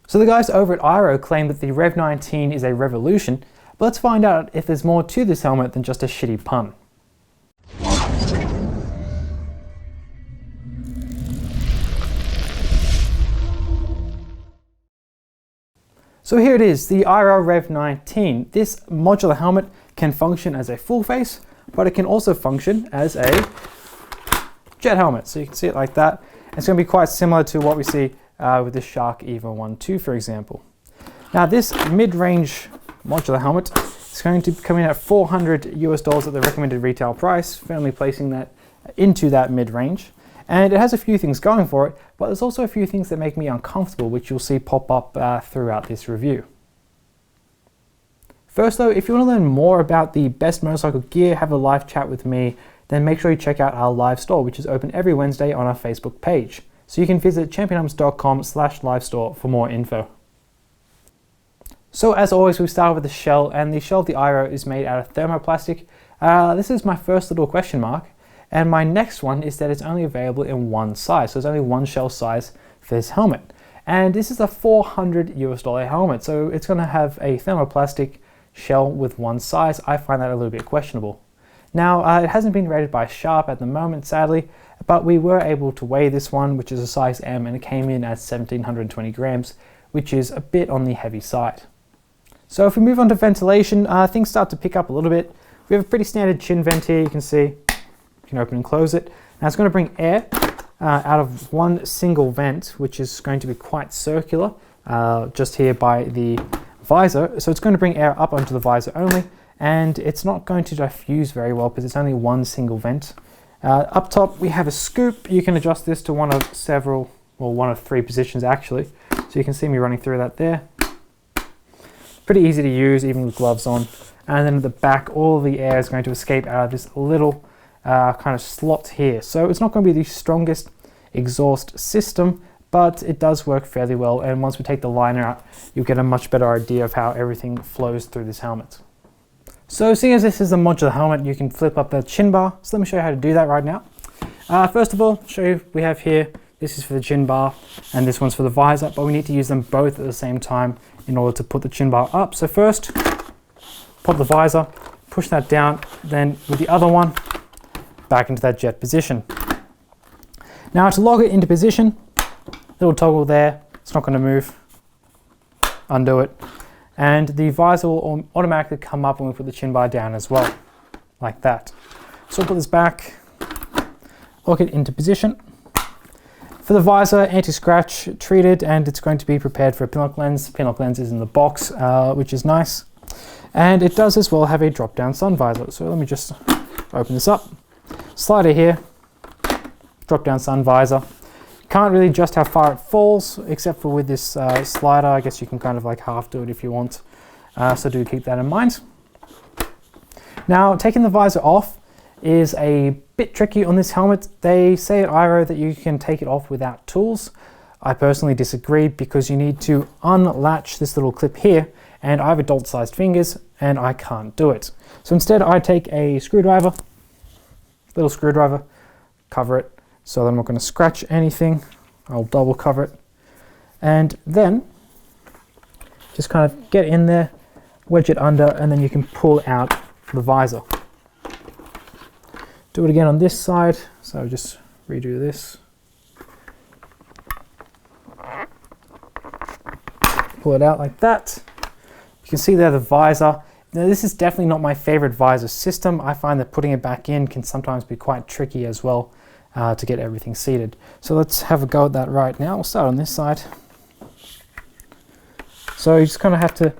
So the guys over at Airoh claim that the Rev 19 is a revolution, but let's find out if there's more to this helmet than just a shitty pun. So here it is, the Airoh Rev 19. This modular helmet can function as a full face, but it can also function as a jet helmet. So you can see it like that. It's going to be quite similar to what we see with the Shark EVO 1-2, for example. Now this mid-range modular helmet is going to come in at $400 US at the recommended retail price, firmly placing that into that mid-range. And it has a few things going for it, but there's also a few things that make me uncomfortable, which you'll see pop up throughout this review. First though, if you want to learn more about the best motorcycle gear, have a live chat with me, then make sure you check out our live store, which is open every Wednesday on our Facebook page. So you can visit championarms.com/live store for more info. So as always, we start with the shell, and the shell of the Airoh is made out of thermoplastic. This is my first little question mark. And my next one is that it's only available in one size. So there's only one shell size for this helmet. And this is a $400 helmet. So it's going to have a thermoplastic shell with one size. I find that a little bit questionable. Now, it hasn't been rated by Sharp at the moment, sadly, but we were able to weigh this one, which is a size M, and it came in at 1,720 grams, which is a bit on the heavy side. So if we move on to ventilation, things start to pick up a little bit. We have a pretty standard chin vent here, you can see. You can open and close it. Now it's going to bring air out of one single vent, which is going to be quite circular, just here by the visor. So it's going to bring air up onto the visor only, and it's not going to diffuse very well because it's only one single vent. Up top we have a scoop. You can adjust this to one of several, well, one of three positions actually. So you can see me running through that there. Pretty easy to use, even with gloves on. And then at the back, all the air is going to escape out of this little kind of slot here. So it's not going to be the strongest exhaust system, but it does work fairly well. And once we take the liner out, you'll get a much better idea of how everything flows through this helmet. So seeing as this is a modular helmet, you can flip up the chin bar. So let me show you how to do that right now. First of all, show you we have here, this is for the chin bar and this one's for the visor, but we need to use them both at the same time in order to put the chin bar up. So first, pop the visor, push that down, then with the other one, back into that jet position. Now to log it into position, little toggle there, it's not going to move, undo it, and the visor will automatically come up when we put the chin bar down as well, like that. So we'll put this back, lock it into position. For the visor, anti-scratch treated, and it's going to be prepared for a pinlock lens. Pinlock lens is in the box, which is nice. And it does as well have a drop-down sun visor. So let me just open this up. Slider here, drop-down sun visor. Can't really adjust how far it falls, except for with this slider. I guess you can kind of like half do it if you want. So do keep that in mind. Now, taking the visor off is a bit tricky on this helmet. They say at Airoh that you can take it off without tools. I personally disagree because you need to unlatch this little clip here, and I have adult-sized fingers and I can't do it. So instead I take a screwdriver, little screwdriver, cover it so that I'm not going to scratch anything. I'll double cover it, and then just kind of get in there, wedge it under, and then you can pull out the visor. Do it again on this side, so just redo this. Pull it out like that. You can see there the visor. Now this is definitely not my favorite visor system. I find that putting it back in can sometimes be quite tricky as well to get everything seated. So let's have a go at that right now. We'll start on this side. So you just kind of have to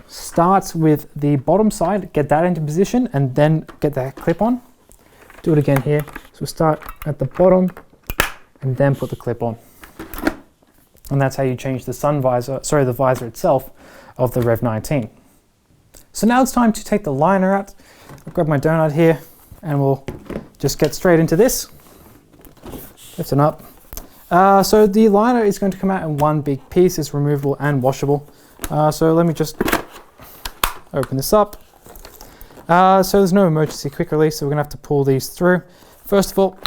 start with the bottom side, get that into position, and then get that clip on. Do it again here. So we'll start at the bottom and then put the clip on. And that's how you change the sun visor, sorry, the visor itself of the Rev 19. So now it's time to take the liner out. I'll grab my donut here and we'll just get straight into this. Lift it up. So the liner is going to come out in one big piece. It's removable and washable. So let me just open this up. So there's no emergency quick release, so we're going to have to pull these through. First of all,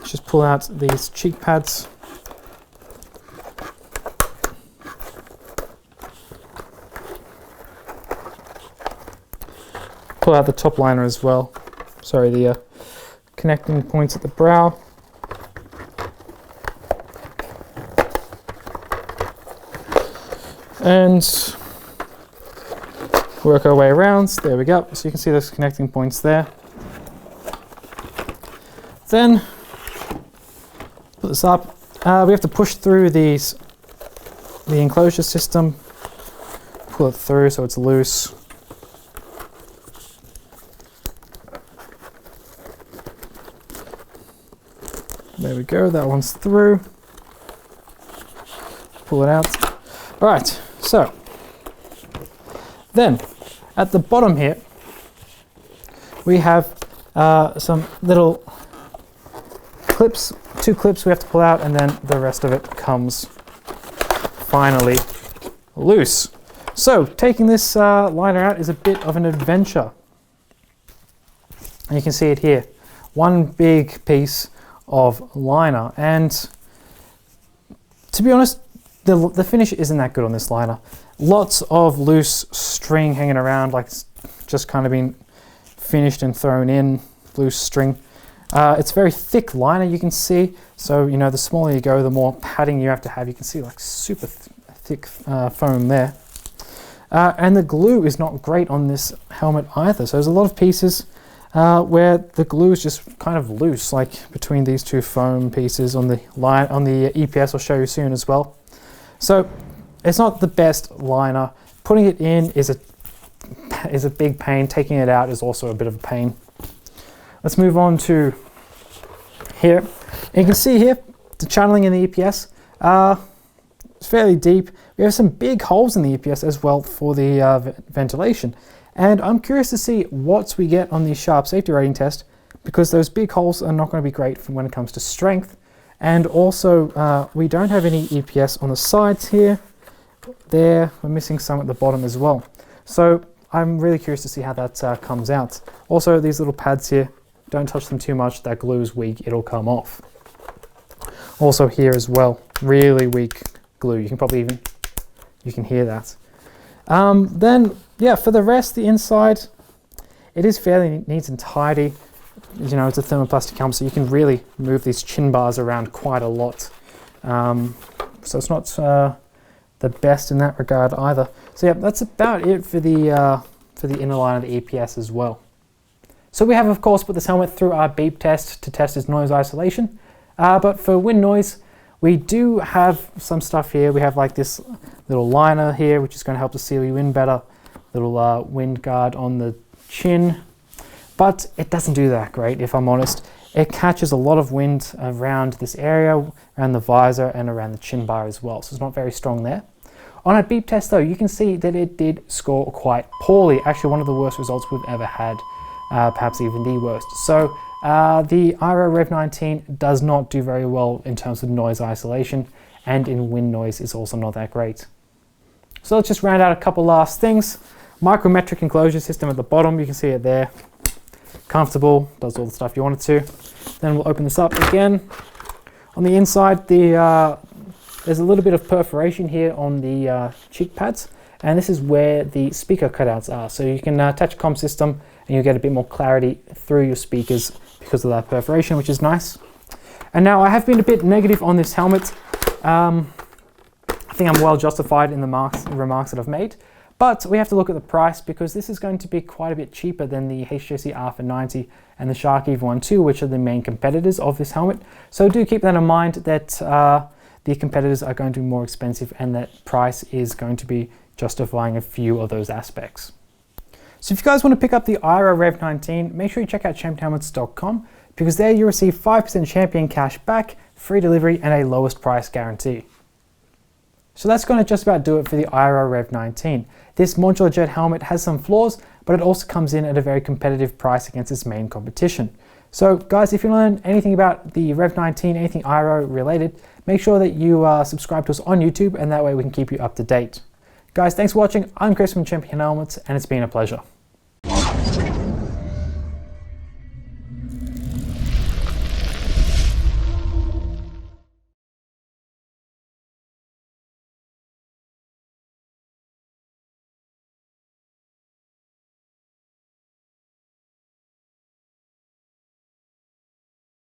let's just pull out these cheek pads. pull out the top liner as well. Sorry, the connecting points at the brow. And work our way around. There we go. So you can see those connecting points there. Then put this up. We have to push through the enclosure system. Pull it through so it's loose. There we go. That one's through. Pull it out. All right. So then at the bottom here, we have some little clips, 2 clips we have to pull out, and then the rest of it comes finally loose. So taking this liner out is a bit of an adventure. And you can see it here. One big piece of liner, and to be honest, the finish isn't that good on this liner. Lots of loose string hanging around, like it's just kind of been finished and thrown in, loose string. It's very thick liner, you can see. So, you know, the smaller you go, the more padding you have to have. You can see like super thick foam there. And the glue is not great on this helmet either. So there's a lot of pieces where the glue is just kind of loose, like between these 2 foam pieces on the line. On the EPS, I'll show you soon as well. So it's not the best liner. Putting it in is a big pain. Taking it out is also a bit of a pain. Let's move on to here. And you can see here the channeling in the EPS. It's fairly deep. We have some big holes in the EPS as well for the ventilation. And I'm curious to see what we get on the sharp safety rating test, because those big holes are not going to be great when it comes to strength. And also, we don't have any EPS on the sides here. There, we're missing some at the bottom as well. So I'm really curious to see how that comes out. Also, these little pads here, don't touch them too much. That glue is weak, it'll come off. Also here as well, really weak glue. You can probably you can hear that. Then, yeah, for the rest, the inside, it is fairly neat and tidy. You know, it's a thermoplastic helmet, so you can really move these chin bars around quite a lot. So it's not the best in that regard either. So yeah, that's about it for the inner line of the EPS as well. So we have, of course, put this helmet through our beep test to test its noise isolation. But for wind noise, we do have some stuff here. We have like this little liner here, which is going to help to seal you in better. Little wind guard on the chin. But it doesn't do that great, if I'm honest. It catches a lot of wind around this area, around the visor and around the chin bar as well. So it's not very strong there. On a beep test though, you can see that it did score quite poorly. Actually, one of the worst results we've ever had, perhaps even the worst. So the Airoh Rev 19 does not do very well in terms of noise isolation, and in wind noise is also not that great. So let's just round out a couple last things. Micrometric enclosure system at the bottom, you can see it there. Comfortable, does all the stuff you want it to. Then we'll open this up again. On the inside, there's a little bit of perforation here on the cheek pads, and this is where the speaker cutouts are. So you can attach a comm system and you'll get a bit more clarity through your speakers because of that perforation, which is nice. And now I have been a bit negative on this helmet. I think I'm well justified in the remarks that I've made. But we have to look at the price, because this is going to be quite a bit cheaper than the HJC Alpha 90 and the Shark EVE 1.2, which are the main competitors of this helmet. So do keep that in mind, that the competitors are going to be more expensive, and that price is going to be justifying a few of those aspects. So if you guys want to pick up the Airoh Rev 19, make sure you check out championhelmets.com, because there you receive 5% champion cash back, free delivery, and a lowest price guarantee. So that's going to just about do it for the Airoh Rev 19. This modular jet helmet has some flaws, but it also comes in at a very competitive price against its main competition. So guys, if you learn anything about the Rev 19, anything Airoh related, make sure that you subscribe to us on YouTube, and that way we can keep you up to date. Guys, thanks for watching. I'm Chris from Champion Helmets, and it's been a pleasure.